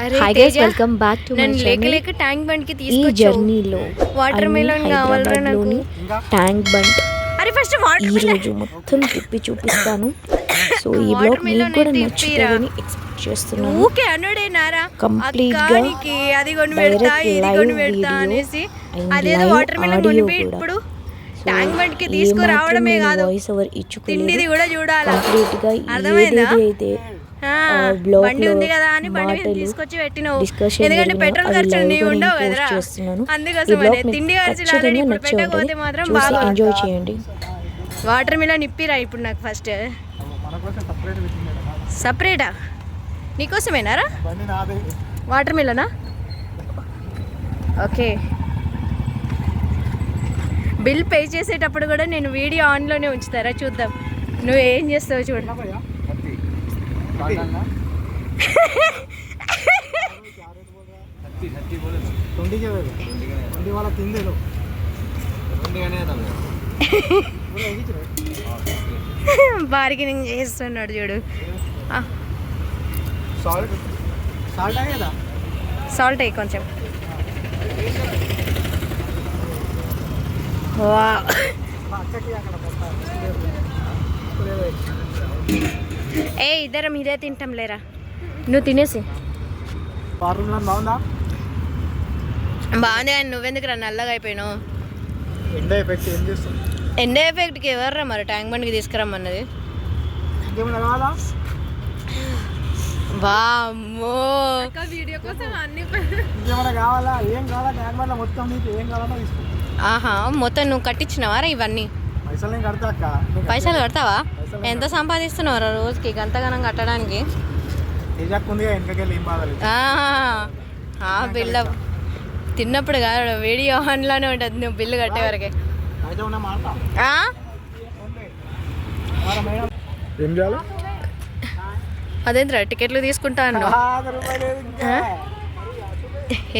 Hi guys, welcome back to my channel. Tank bund కి ఈ జర్నీలో వాటర్ మిలన్ కావాలరా నాకు. ట్యాంక్ బండ్ అరే ఫస్ట్ ఈ రోజు మొత్తం తిప్పి చూపిస్తాను. సో ఈ బ్లాగ్ మీకు కూడా నచ్చుతుందని ఎక్స్పెక్ట్ చేస్తున్నాను. ఊకే అనుడేనారా కంప్లీట్ గా అది కొని పెడతా ఇది కొని పెడతా అనేసి అదేదో వాటర్ మిలన్ కొని ఇప్పుడు ట్యాంక్ బండ్ కి తీసుకురావడమే కాదు, వాయిస్ ఓవర్ ఇచ్చుకోలేదు. తిండిది కూడా చూడాలి. కంప్లీట్ గా అర్థమైందా? అయితే బండి ఉంది కదా అని బండి మీద తీసుకొచ్చి పెట్టినావు. ఎందుకంటే పెట్రోల్ ఖర్చు నీవు ఉండవు కదరా, అందుకోసం తిండి ఖర్చు ఇప్పుడు పెట్టకపోతే మాత్రం బాగా ఎంజాయ్ చేయండి. వాటర్ మిలన్ ఇప్పిరా ఇప్పుడు నాకు ఫస్ట్. సపరేటా నీకోసమేనారా వాటర్ మిలనా? ఓకే, బిల్ పే చేసేటప్పుడు కూడా నేను వీడియో ఆన్లోనే ఉంచుతారా, చూద్దాం నువ్వు ఏం చేస్తావు చూడు. బార్గెనింగ్ చేస్తున్నాడు చూడు. సాల్ట్ అయ్యి కొంచెం. ఏ ఇద్దరం ఇదే తింటాం లేరా, నువ్వు తినేసి. బాగుంది కానీ నువ్వెందుకు రా నల్లగా అయిపోయినావు? ఎండ ఎఫెక్ట్కి ఎవర్రా మరి ట్యాంక్ బండ్కి తీసుకురమ్మన్నది? వామ్మో, ఆహా మొత్తం నువ్వు కట్టించినవారా ఇవన్నీ? పైసలు కడతావా? ఎంత సంపాదిస్తున్నావు రోజుకి గంతగానం కట్టడానికి? బిల్లు తిన్నప్పుడు కాదు, వీడియో ఆన్లోనే ఉంటుంది నువ్వు బిల్లు కట్టే వరకే. అదేంద్రా టికెట్లు తీసుకుంటా అన్నావు,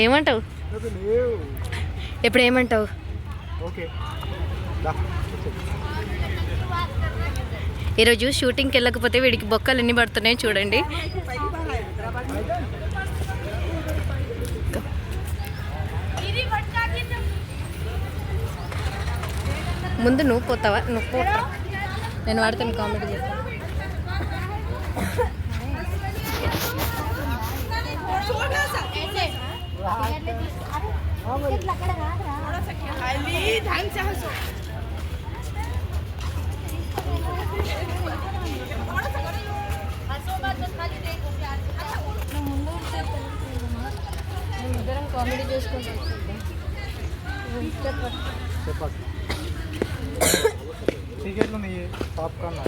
ఏమంటావు? ఎప్పుడు ఏమంటావు? ఈరోజు షూటింగ్కి వెళ్ళకపోతే వీడికి బొక్కలు ఎన్ని పడుతున్నాయి చూడండి. ముందు నువ్వు పోతావా? నువ్వు పోతా, నేను వాడితే కామెడీ చేస్తాను. ఇద్దరం కామెడీ చేసుకుంటాం. టికెట్లు పాప్కార్న్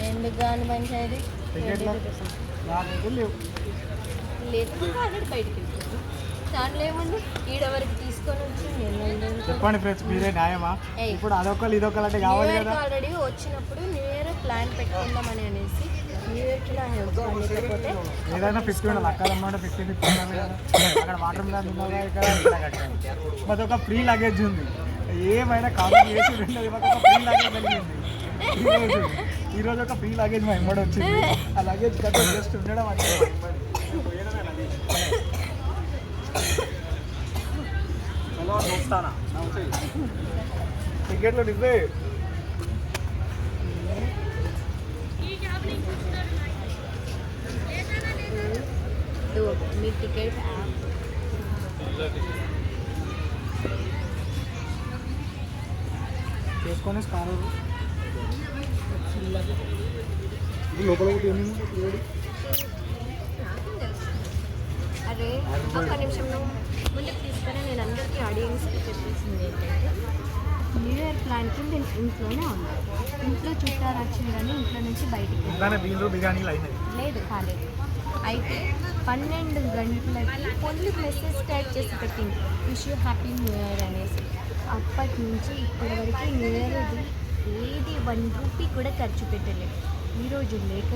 ఎందుకు కానీ పంచాయతీ లేదు బయటికి దాంట్లో ఏముంది ఈడ వరకు తీసుకొని వచ్చి. చెప్పండి ఫ్రెండ్స్, మీరే న్యాయమా? ఇప్పుడు అదొకళ్ళు ఇదొకళ్ళు అంటే కావాలి కదా. ఆల్రెడీ వచ్చినప్పుడు న్యూ ఇయర్ ప్లాన్ పెట్టుకుందామని అనేసి న్యూ ఇయర్కి నా హెల్త్ లేకపోతే ఏదైనా 50 ఉండాలి. అక్కడ 50 అక్కడ వాటర్ మీద ఉన్నదా ఇక్కడ మాది ఒక ఫ్రీ లగేజ్ ఉంది. ఏమైనా కామెంట్ చేసి ఒక ఫ్రీ లగేజ్ కలిగింది. ఈరోజు ఒక ఫ్రీ లగేజ్ మా ఎమ్మడి వచ్చింది. ఆ లగేజ్ కట్ట జస్ట్ ఉండడం అంటే టికెట్లు ఇవ్వే. మీ టికెట్ చేసుకొని స్కానర్ లోపల అరే ఒక్క నిమిషం ముందుకు తీసుకొని నేను అందరికీ ఆడియన్స్కి చెప్పేసింది ఏంటంటే న్యూ ఇయర్ ప్లాన్కి నేను ఇంట్లోనే ఉన్నాను. ఇంట్లో చుట్టాలు వచ్చింది కానీ ఇంట్లో నుంచి బయటికి లేదు కాలేదు. అయితే 12 గంటలకి ఓన్లీ మెసేజ్ స్టార్ట్ చేసి పెట్టింది wish you happy new year అనేసి. అప్పటి నుంచి ఇప్పటి వరకు న్యూ ఇయర్ ఏది 1 రూపీ కూడా ఖర్చు పెట్టలేదు. ఈరోజు లేక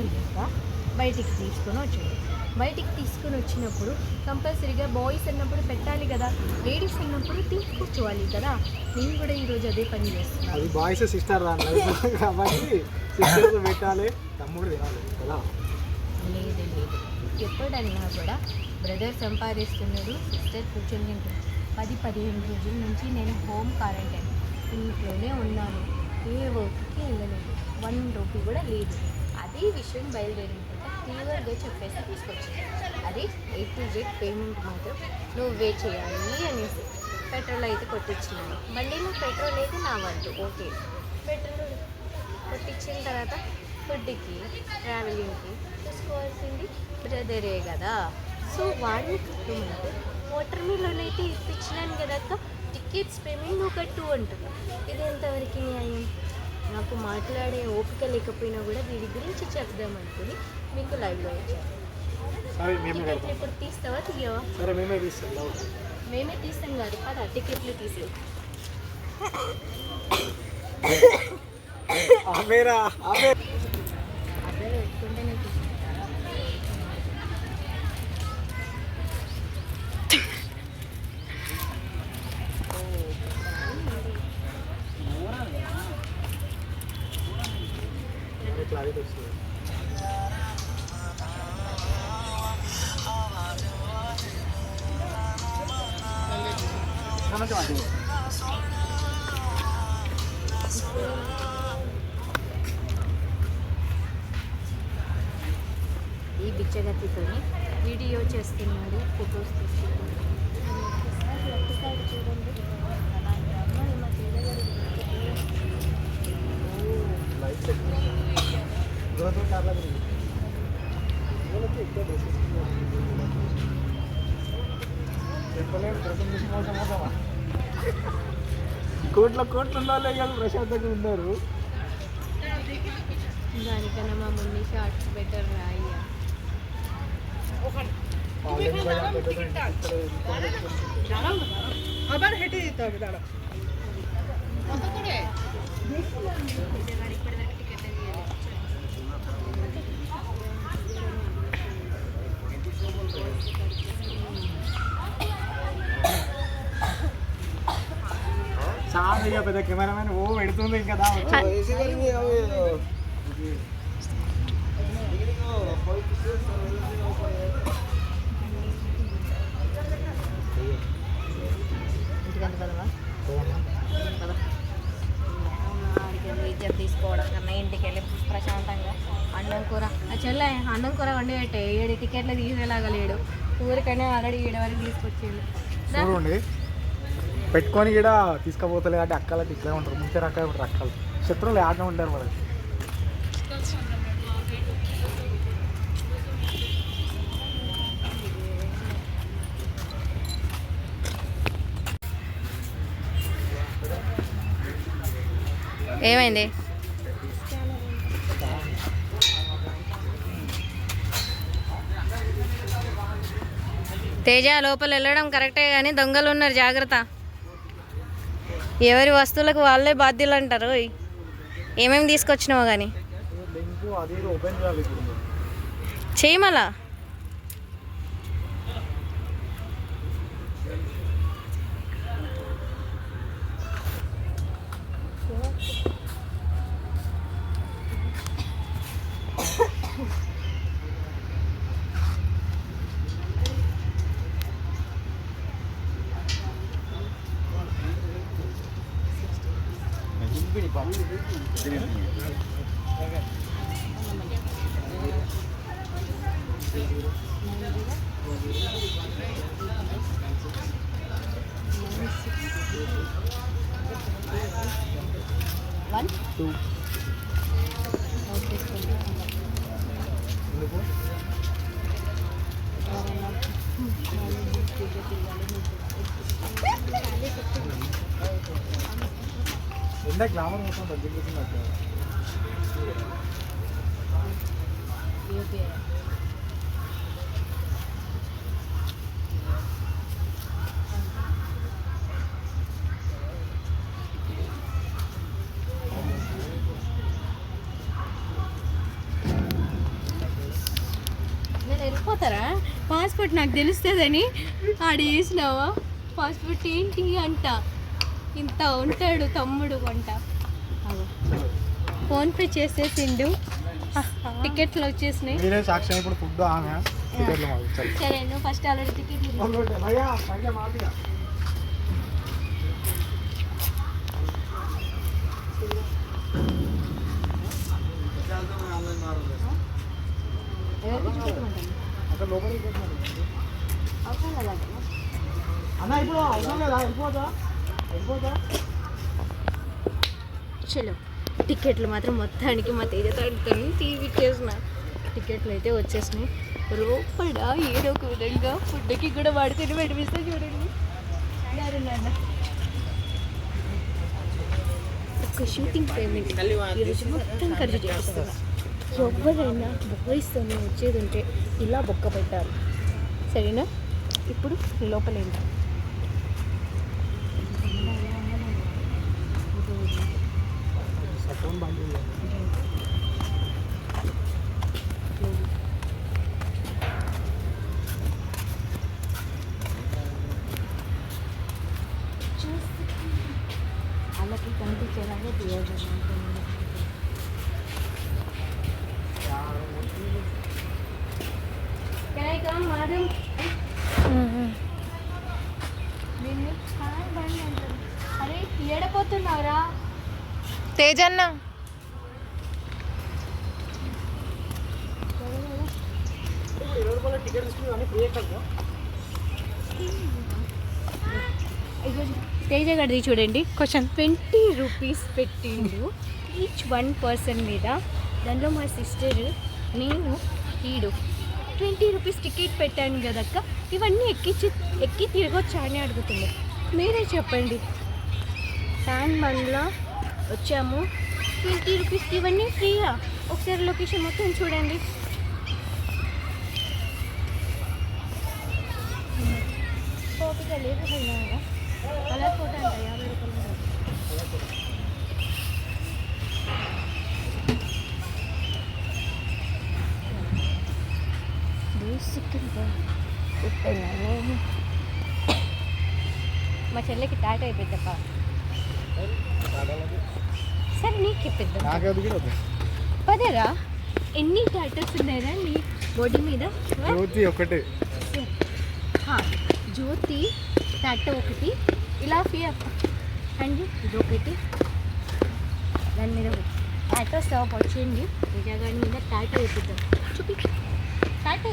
బయటికి తీసుకొని వచ్చాడు. బయటికి తీసుకుని వచ్చినప్పుడు కంపల్సరీగా బాయ్స్ అన్నప్పుడు పెట్టాలి కదా, లేడీస్ అన్నప్పుడు తిని కూర్చోవాలి కదా. నేను కూడా ఈరోజు అదే పని చేస్తున్నాను. అది బాయ్స్ సిస్టర్ కాబట్టి సిస్టర్స్ పెట్టాలి, తమ్ముడు తినాలి కదా. లేదు ఎప్పుడన్నా కూడా బ్రదర్ సంపాదిస్తున్నాడు, సిస్టర్ కూర్చొని తింటుంది. 10-15 రోజుల నుంచి నేను హోమ్ క్వారంటైన్ ఇంట్లోనే ఉన్నాను, ఏ వర్క్కి వెళ్ళలేదు, 1 రూపీ కూడా లేదు. అదే విషయం బయలుదేరిన క్లియర్గా చెప్పేసి తీసుకొచ్చింది. అది A to Z పేమెంట్ మాత్రం నువ్వే చేయాలి అనేసి. పెట్రోల్ అయితే కొట్టించినాను, బండిలో పెట్రోల్ అయితే నా వద్దు, ఓకే. పెట్రోల్ కొట్టించిన తర్వాత ఫుడ్కి ట్రావెలింగ్కి చూసుకోవాల్సింది బ్రదరే కదా. సో వాడిని కట్టమంటే వాటర్ మిల్లోన్ అయితే ఇప్పించినాను కదా అక్క, టికెట్స్ పేమెంట్ నువ్వు కట్టు అంటున్నా. ఇది ఎంతవరకు న్యాయం? నాకు మాట్లాడే ఓపిక లేకపోయినా కూడా వీడి గురించి చెప్దామనుకుని మీకు లైవ్లో ఇచ్చాను. టికెట్లు ఇప్పుడు తీస్తావా తీయవా? మేమే తీస్తాం కాదు, పద టికెట్లు తీసి అదే పెట్టుకుంటేనే ఈ బిచ్చగతితోని వీడియో చేస్తున్నాడు, ఫొటోస్ తీసుకున్నాడు. చూడండి కోట్లు ఉండాలి కదా, ప్రశాంతంగా ఉన్నారు. దానికన్నా మా మున్ని షార్ట్స్ బెటర్ రాయ్యా. আবার হেঁটে যেতে হবে, দাঁড়া। చాలా పెద్ద కెమెరామెన్ ఓ పెడుతుంది ఇంకా దా ఇజ్జత్ తీసుకోవడం కన్నా ఇంటికి వెళ్ళి ప్రశాంతంగా అన్నం కూర చెల్లె అన్నం కూర వండి పెట్టే 7 టికెట్లు తీసేలాగా లేడు. ఊరికైనా ఆల్రెడీ 7 వరకు తీసుకొచ్చిండు. చూడండి పెట్టుకొని కూడా తీసుకుపోతలే అంటే అక్కలకి ఇట్లా ఉంటారు, ముంచే రకాలు ఉంటారు అక్కలు, శత్రువులు ఆడనే ఉంటారు మనకి. ఏమైంది? తేజ లోపల వెళ్ళడం కరెక్టే కానీ దొంగలు ఉన్నారు, జాగ్రత్త. ఎవరి వస్తువులకు వాళ్ళే బాధ్యులు అంటారు. ఏమేమి తీసుకొచ్చినావో కానీ చెయ్యి మళ్ళా. ఎండ గ్లామర్ మొత్తం తగ్గిపోతున్నట్టు. వెళ్ళిపోతారా? పాస్పోర్ట్ నాకు తెలుస్తుందని ఆడ వేసినావా? పాస్పోర్ట్ ఏంటి అంట, ఇంత ఉంటాడు తమ్ముడు అంట. ఫోన్పే చేసేసిండు, టికెట్లు వచ్చేసినాయి. మీరే సాక్ష్యం. ఇప్పుడు ఫుడ్ ఆమె టికెట్లు మాకు ఇచ్చారు. సరే నువ్వు ఫస్ట్ ఆల్రెడీ టికెట్లు భయ్యా పైగా మాదిగా అక్కడ లోపలికి అవసరం కదా. అన్న ఇప్పుడు అవసరం లేదా? వెళ్ళిపోతా. చలో టికెట్లు మాత్రం మొత్తానికి మా తేజతో అడుగుతాను టీవీ చేసిన టికెట్లు అయితే వచ్చేసినాయి. లోపల ఏదో ఒక విధంగా ఫుడ్కి కూడా వాడితే పెట్టిస్తే చూడండి. నాన్న ఒక షూటింగ్ పేమెంట్ ఈరోజు మొత్తం ఖర్చు చేస్తున్నా. ఎవరైనా బొక్కయిస్తాను వచ్చేది ఉంటే ఇలా బొక్క పెట్టాలి, సరేనా? ఇప్పుడు లోపల ఏంటి వాళ్ళకి కనిపించేలాగా తీయాలి. మేడం అరే ఏడపోతున్నావురా తేజన్న? టికెట్ తీసుకుని ఫ్రీ ఎక్కడ తేజ గడిది చూడండి. క్వశ్చన్ 20 రూపీస్ పెట్టిండు ఈచ్ 1 పర్సన్ మీద. దాంట్లో మా సిస్టర్, నేను, ఈడు 20 రూపీస్ టికెట్ పెట్టాను కదక్క, ఇవన్నీ ఎక్కి తిరగొచ్చా అని అడుగుతుంది. మీరే చెప్పండి. ట్యాంక్ బండ్లో వచ్చాము, 20 రూపీస్కి ఇవన్నీ ఫ్రీయా? ఒకసారి లొకేషన్ మొత్తం చూడండి. ఓపిక లేదు కలర్ ఫోటో అంట 50 రూపాయలు. మా చెల్లెకి టాటా అయిపోద్దప్ప. సరే నీకు ఇప్పిద్దాం పదేరా. ఎన్ని టాటాస్ ఉన్నాయరా నీ బాడీ మీద? ఒకటి జ్యోతి టాటా ఒకటి, ఇలా ఫియర్ అండ్ ఇది ఒకటి. దాని మీద టాటా స్టాప్ వచ్చింది. నిజాగాని మీద టాటా వేపిద్దాం. చూపి టాటా.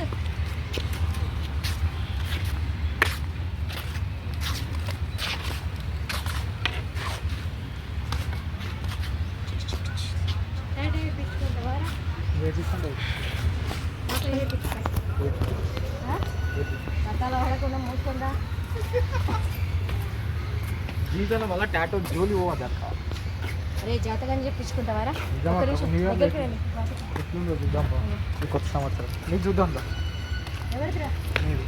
టాటా వేపించుకుంటావా? రకాల వాడకుండా మూసుకుందా. జీవితంలో వల్ల టాటో జోలి పోవద్దు అక్క. అరే జాతకాన్ని చెప్పించుకుంటావారా? ఎట్లుందో చూద్దాం కొత్త సంవత్సరం. నీకు చూద్దాం దా. ఎవరిదిరా? మీరు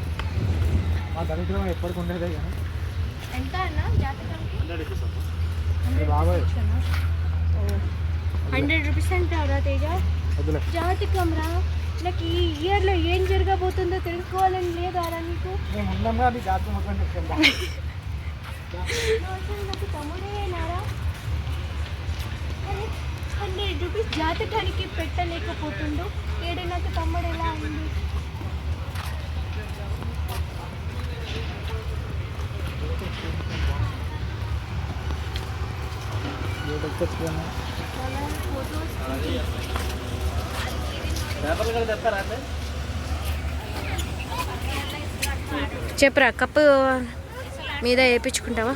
మా దరిద్రం ఎప్పటికి ఉండేదే కానీ. ఎంత అన్నా జాతకానికి? బాబాయ్ 100 రూపీస్ అంటారా తేజ? వద్దులే. జాతకం రా, నాకు ఈ ఇయర్లో ఏం జరగబోతుందో తెలుసుకోవాలని లేదా నీకు? మేము ఉన్నాగా అది జాతకం మొత్తం చెప్తాం. నాకు తమ్ముడేనారా? 100 రూపీస్ జాతకానికి పెట్టలేకపోతుండు, ఏడు నాకు తమ్ముడు ఎలా ఉంది? చెప్పరా, కప్పు మీద వేయించుకుంటావా?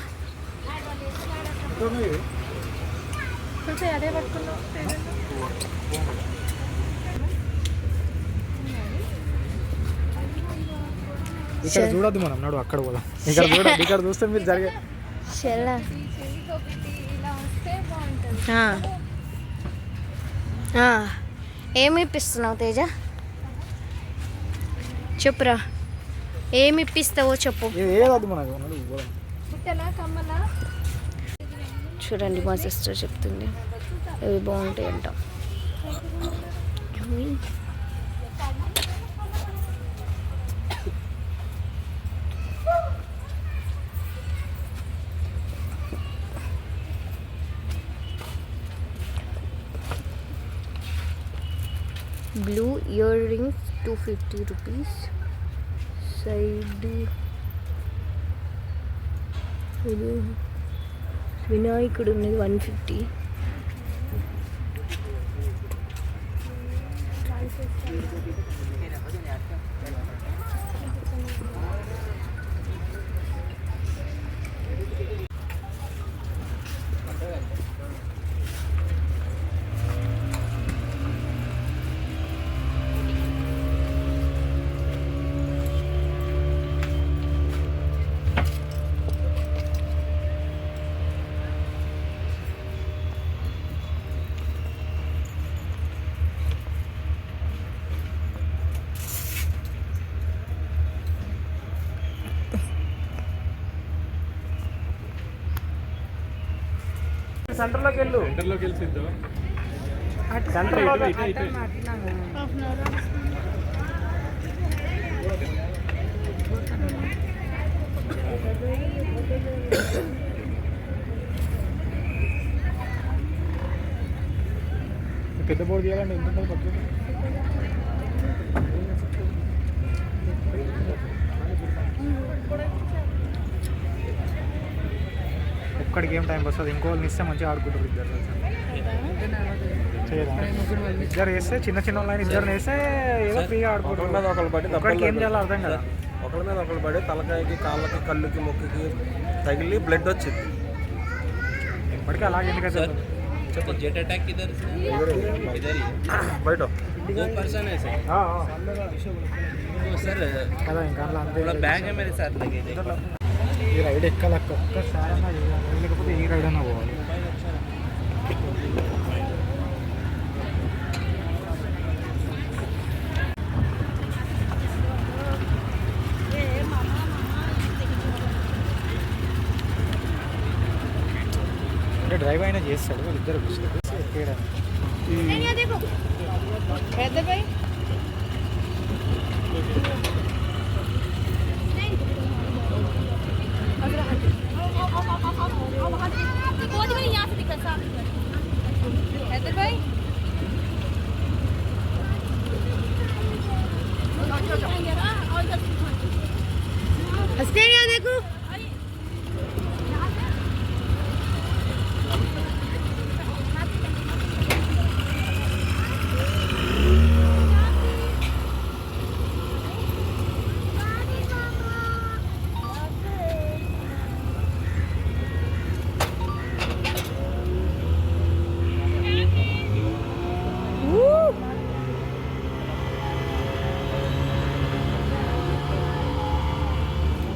అదే పట్టుకున్నావు. ఇక్కడ చూడొద్దు మనం, నాడు అక్కడ పోదాం. ఇక్కడ చూస్తే మీరు జరిగే ఏమి ఇప్పిస్తున్నావు తేజ? చెప్పురా, ఏమి ఇప్పిస్తావో చెప్పు. చూడండి మా సిస్టర్ చెప్తుంది ఇవి బాగుంటాయి అంట. Blue ear rings 250 rupees. Side ఇది వినాయకుడు ఉన్నది 150. సెంటర్లోకి వెళ్ళు. సెంటర్లో పెద్ద బోర్డు తీయాలండి. ఎంత పక్కన ఒక్కడికి ఏం టైం వస్తుంది. ఇంకోళ్ళని ఇస్తే మంచిగా ఆడుకుంటారు ఇద్దరు. ఇద్దరు వేస్తే చిన్న చిన్న వాళ్ళని ఇద్దరు వేస్తే ఏదో ఫ్రీగా ఆడుకుంటారు. మీద ఒకళ్ళు పడి ఒక్కడికి ఏం చేయాలో అర్థం కదా. ఒకళ్ళ మీద ఒకళ్ళు పడి తలకాయకి కాళ్ళకి కళ్ళుకి మొక్కుకి తగిలి బ్లడ్ వచ్చింది. ఇప్పటికీ అలాగే ఎందుకంటే जेट अटैक किधर से इधर ही బయట वो पर्सन है सर वो सर కదా ఇంకా అలా అంతే. थोड़ा बैग है मेरे साथ लगे थे ఈ రైడ్ ఎక్కాలక్క ఒక్కసారి అన్నా చేయాలి, లేకపోతే ఈ రైడ్ అన్నా పోవాలి. అంటే డ్రైవ్ అయినా చేస్తాడు, వాళ్ళిద్దరు ఎక్కేయడానికి. देखो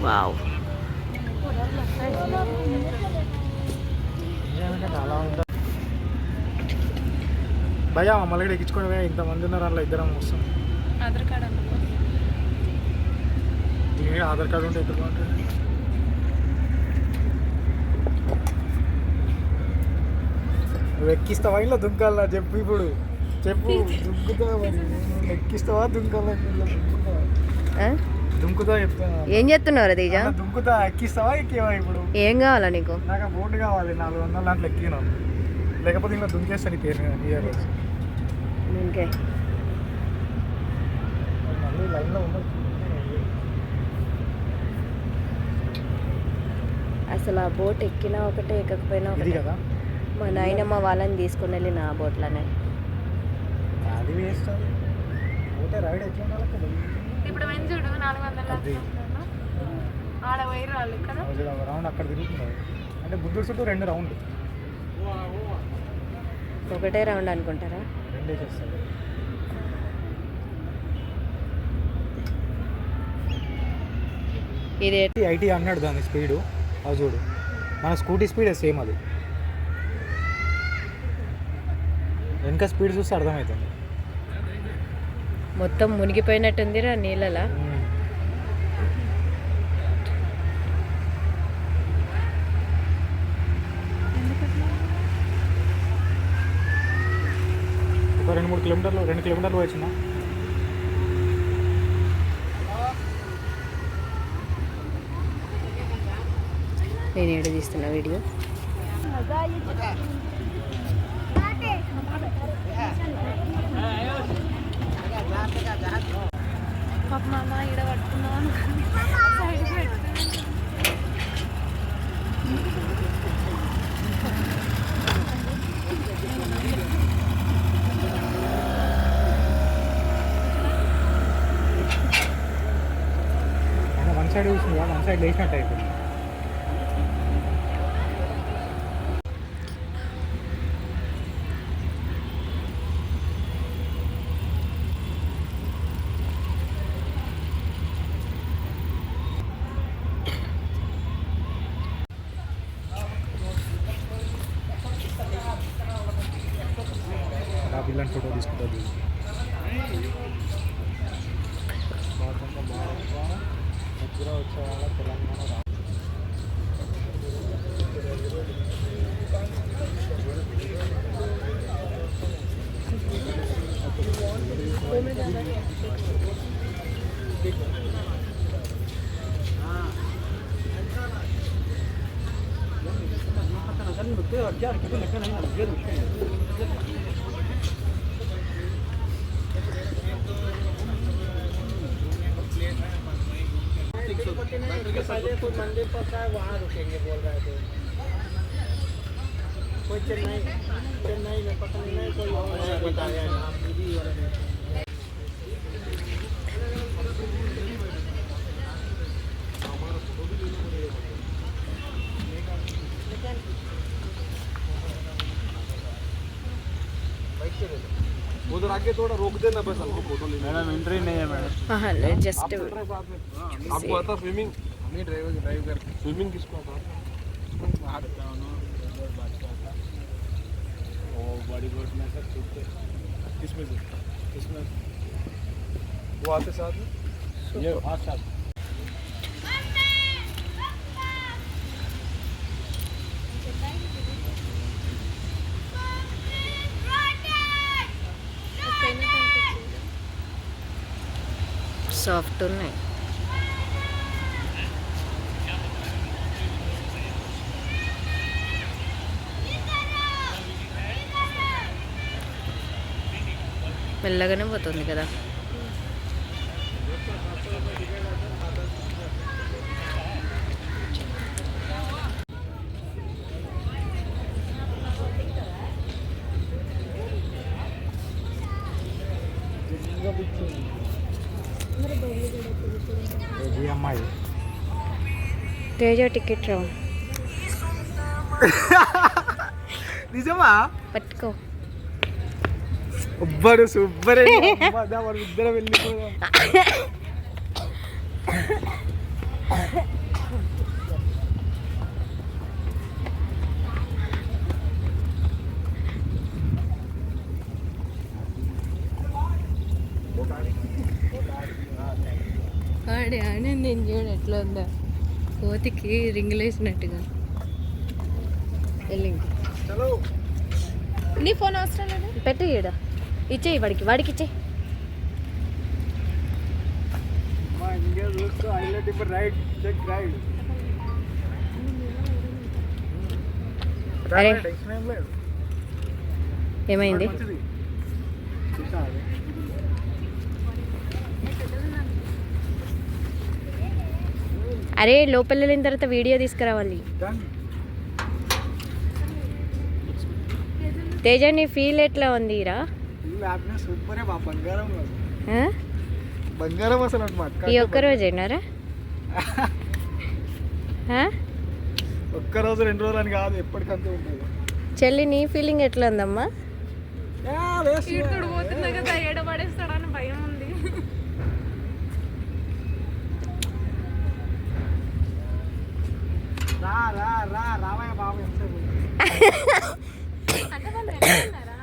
వావ్. అలా ఉంటుంది భయ్యా. మమ్మల్ని కూడా ఎక్కించుకోవడమే, ఇంతమంది ఉన్నారు అలా ఇద్దరం వస్తాం. ఆధార్ కార్డ్ అన్న దీనికి ఆధార్ కార్డు ఉంటే ఎక్కడ బాగుంటుంది. నువ్వు ఎక్కిస్తావా ఇలా దుంకాలా చెప్పు. ఇప్పుడు చెప్పు, దుంకుతావా మరి? ఎక్కిస్తావా దుంకాలా? దుంకుతా చెప్తా. ఏం చేస్తున్నావు తేజ? దుంకుతా ఎక్కిస్తావా ఎక్కేవా? ఇప్పుడు ఏం కావాలా నీకు? నాకు బోర్డు కావాలి 400 దాంట్లో ఎక్కినాను, లేకపోతే ఇంకా దుంకేస్తాను ఈ పేరు ఇయర్. ఇంకే మళ్ళీ లైన్లో ఉండదు. అసలు ఆ బోట్ ఎక్కినా ఒకటే ఎక్కకపోయినా ఇది ఒకటే. కదా మా నాయనమ్మ వాళ్ళని తీసుకుని వెళ్ళి నా బోట్లోనే. అది వేస్తుంది. పోతే రైడ్ ఎట్లా ఉండాలి కదా. ఇప్పుడు చూడు 400 ఆడ వైర్ వాళ్ళు ఇక్కడ రౌండ్ అక్కడ తిరుగుతున్నారు. అంటే బుద్ధుడు చుట్టూ 2 రౌండ్, ఒకటే రౌండ్ అనుకుంటారా? 2 చేస్తారు. ఇది 80 అన్నాడు దాని స్పీడు. అది చూడు, మన స్కూటీ స్పీడే సేమ్ అది. వెనక స్పీడ్ చూస్తే అర్థమవుతుంది. మొత్తం మునిగిపోయినట్టుందిరా నీళ్ళలా. ఒక 2-3 కిలోమీటర్లు 2 కిలోమీటర్లు వచ్చిన. నేను ఏడు తీస్తున్నా వీడియో. పాప మామ ఈడ పట్టుకున్నాను సైడ్ పెట్టుకున్నాను. వన్ సైడ్ చూసిందా, వన్ సైడ్ లేచినట్టు అయిపోయింది. పిల్లని ఫోటో తీసుకుంటుంది. దగ్గర వచ్చే వాళ్ళ తెలంగాణ पहले कोई मंदिर पर था वहाँ रुकेंगे बोल रहे थे, कोई चेन्नई में पता नहीं कोई और बताया नाम दीदी वाले ने। उधर आगे थोड़ा रोक देना बस, हमको फोटो लेना। मैडम एंट्री नहीं है मैडम। జస్ట్ आपको आता स्विमिंग? नहीं ड्राइव कर स्विमिंग किसको आता? ओ बॉडी बोर्ड में सब छूटते किसमें से किसमें वो आते साथ में ये हाँ साथ సాఫ్ట్ ఉన్నాయి. మెల్లగానే పోతుంది కదా. అమ్మాయి తేజ టికెట్ రావు నిజమా? పట్టుకో. ఒబ్బరు సూపర్ ఇద్దరం వెళ్ళిపోదాం. ఆడే ఆనంద్ నేను చూడు ఎట్లా ఉందా, కోతికి రింగులు వేసినట్టుగా. వెళ్ళి నీ ఫోన్ అవసరం లేదు, పెట్టి ఈడ ఇచ్చేయి, వాడికి ఇచ్చేయి. అరే ఏమైంది? అరే లోపల వెళ్ళిన తర్వాత వీడియో తీసుకురావాలి. తేజ నీ ఫీల్ ఎట్లా ఉంది రా? సూపర్ బంగారం అసలు ఈ ఒక్కరోజేనారా? ఒక్కరోజు 2 రోజులు అని కాదు, ఎప్పటికంతా ఉంటుంది. చెల్లి నీ ఫీలింగ్ ఎట్లా ఉందమ్మా? పోతున్నా కదా ఏడబడేస్తాడని భయం ఉంది. రావయ్య బాబు ఎంతసేపు అంటే వాళ్ళు రెడీ ఉన్నారా?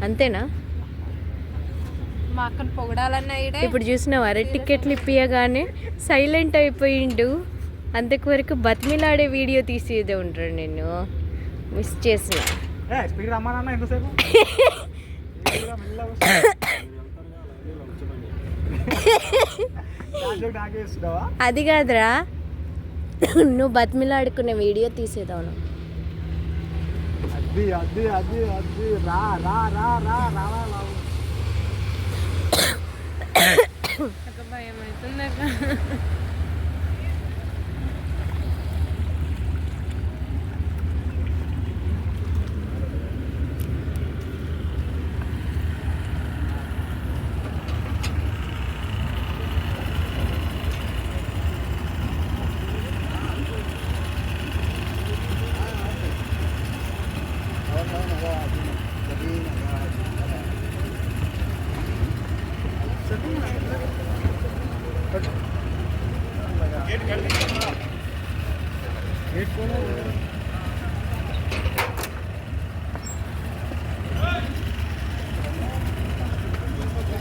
అంతేనా? మా అక్కను పొగడాలన్నా ఈడే. ఇప్పుడు చూసినావా అరే టికెట్లు ఇప్పియగానే సైలెంట్ అయిపోయిండు. అంతవరకు బతిమిలాడే వీడియో తీసేదే ఉంటాడు. నేను మిస్ చేసిన. స్పీడ్ రమ్మన్నా ఎంతసేపు అది కాదురా, నువ్వు బతిమిలాడుకునే వీడియో తీసేదాను. అది అది అది అది రా రా రా రా రావా బాబు. భయం అవుతుంది అక్క.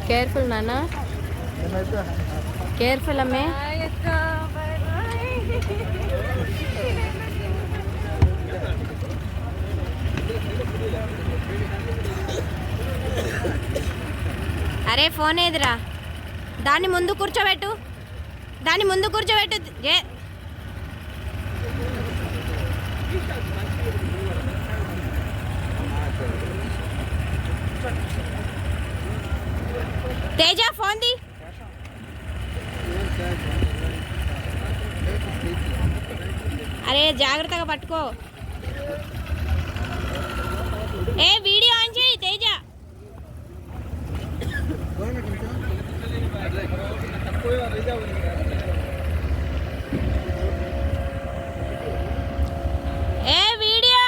కేర్ఫుల్ నాన్న, కేర్ఫుల్ అమ్మే. బాయ్ అక్క, బాయ్ బాయ్. అరే ఫోన్ ఏదిరా, దాన్ని ముందు కూర్చోబెట్టు, దాన్ని ముందు కూర్చోబెట్టు. Teja phone the. అరే జాగ్రత్తగా పట్టుకో. ఏ వీడియో ఆన్ చేయి తేజ. ఏ వీడియో.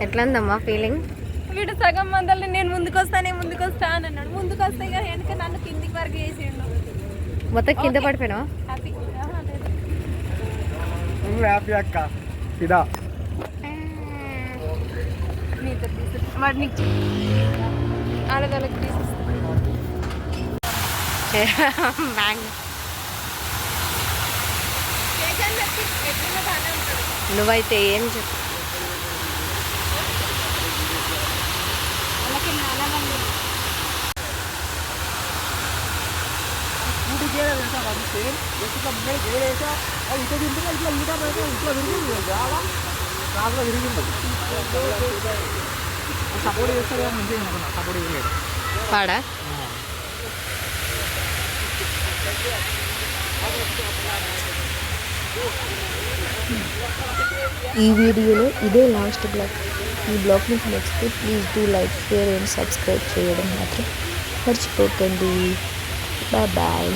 ఎట్లా ఉందమ్మా ఫీలింగ్? వీడు సగం మందల్ని నేను ముందుకు వస్తా అని అన్నాడు. ముందుకు వస్తే కానీ వెనక నన్ను కిందికి వరకు వేసిండు. మొత్తం కింద పడిపోయినా? హ్యాపీ. నువ్వు హ్యాపీ అక్క ఇదా నీతో తీసు వాడు నీకు ఆడదానికి తీసిస్తా. బ్యాంగ్ నువ్వైతే ఏం చెప్పు. సపోర్ట్ చేస్తారు మంచిగా సపోర్ట్ చేయలేదు పాడా. ఈ వీడియోలో ఇదే లాస్ట్ బ్లాగ్. ఈ బ్లాగ్ మీకు నచ్చితే please do like, share and subscribe చేయడం మాత్రం మర్చిపోకండి. Bye bye.